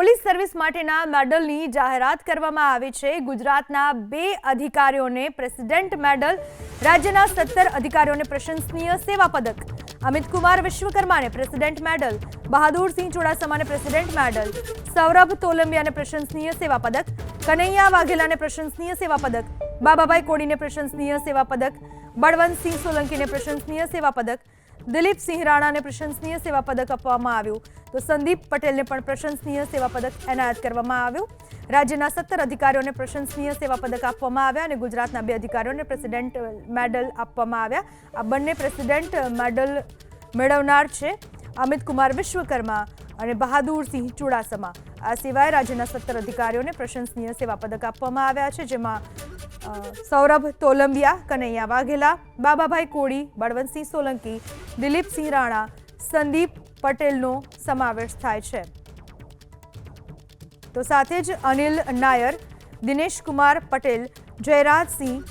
Police service માટેના મેડલની જાહેરાત કરવામાં આવી છે। ગુજરાતના 2 અધિકારીઓને પ્રેસિડેન્ટ મેડલ, રાજ્યના 17 અધિકારીઓને પ્રશંસનીય સેવા પદક। અમિત કુમાર વિશ્વકર્માને પ્રેસિડેન્ટ મેડલ, બહાદુરસિંહ ચુડાસમાને પ્રેસિડેન્ટ મેડલ, સૌરભ તોલંબિયાને પ્રશંસનીય સેવા પદક, કનૈયા વાઘેલાને પ્રશંસનીય સેવા પદક, બાબાભાઈ કોડીને પ્રશંસનીય સેવા પદક, બળવંતસિંહ સોલંકીને પ્રશંસનીય સેવા પદક, દિલીપસિંહ રાણાને પ્રશંસનીય સેવા પદક આપવામાં આવ્યું તો સંદીપ પટેલને પણ પ્રશંસનીય સેવા પદક એનાયત કરવામાં આવ્યું। રાજ્યના 17 અધિકારીઓને પ્રશંસનીય સેવા પદક આપવામાં આવ્યા અને ગુજરાતના 2 અધિકારીઓને પ્રેસિડેન્ટ મેડલ આપવામાં આવ્યા। આ બંને પ્રેસિડેન્ટ મેડલ મેળવનાર છે અમિત કુમાર વિશ્વકર્મા અને બહાદુરસિંહ ચુડાસમા। આ સિવાય રાજ્યના 17 અધિકારીઓને પ્રશંસનીય સેવા પદક આપવામાં આવ્યા છે, જેમાં સૌરભ તોલંબિયા, કનૈયા વાઘેલા, બાબાભાઈ કોડી, બળવંતસિંહ સોલંકી, દિલીપસિંહ રાણા, સંદીપ પટેલનો સમાવેશ થાય છે। તો સાથે જ અનિલ નાયર, દિનેશ કુમાર પટેલ, જયરાજસિંહ,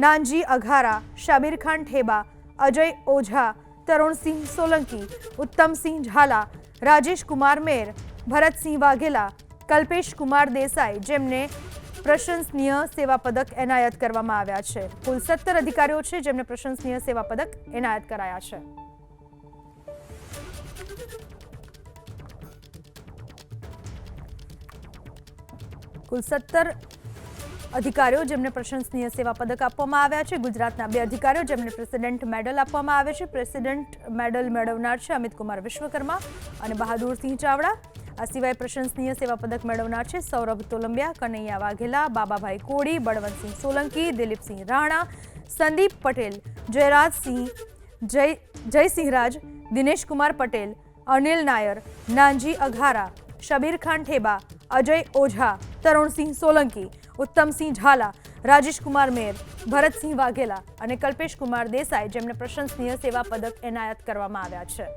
નાનજી અઘારા, શાબીર ખાન ઠેબા, અજય ઓઝા, તરુણસિંહ સોલંકી, ઉત્તમસિંહ ઝાલા, રાજેશ કુમાર મેર, ભરતસિંહ વાઘેલા, કલ્પેશ કુમાર દેસાઈ, જેમને પ્રશંસનીય સેવા પદક એનાયત કરવામાં આવ્યા છે। કુલ 17 અધિકારીઓ છે જેમને પ્રશંસનીય સેવા પદક એનાયત કરાયા છે। કુલ 17 અધિકારીઓ જેમને પ્રશંસનીય સેવા પદક આપવામાં આવ્યા છે। ગુજરાતના 2 અધિકારીઓ જેમને પ્રેસિડેન્ટ મેડલ આપવામાં આવે છે। પ્રેસિડેન્ટ મેડલ મેળવનાર છે અમિત કુમાર વિશ્વકર્મા અને બહાદુરસિંહ ચાવડા। આ સિવાય પ્રશંસનીય સેવા પદક મેળવનાર છે સૌરભ તોલંબિયા, કનૈયા વાઘેલા, બાબાભાઈ કોડી, બળવંતસિંહ સોલંકી, દિલીપસિંહ રાણા, સંદીપ પટેલ, જયરાજસિંહ, જયસિંહરાજ, દિનેશ કુમાર પટેલ, અનિલ નાયર, નાનજી અઘારા, શાબીર ખાન ઠેબા, અજય ઓઝા, તરુણસિંહ સોલંકી, ઉત્તમસિંહ ઝાલા, રાજેશ કુમાર મેર, ભરતસિંહ વાઘેલા અને કલ્પેશ કુમાર દેસાઈ, જેમને પ્રશંસનીય સેવા પદક એનાયત કરવામાં આવ્યા છે।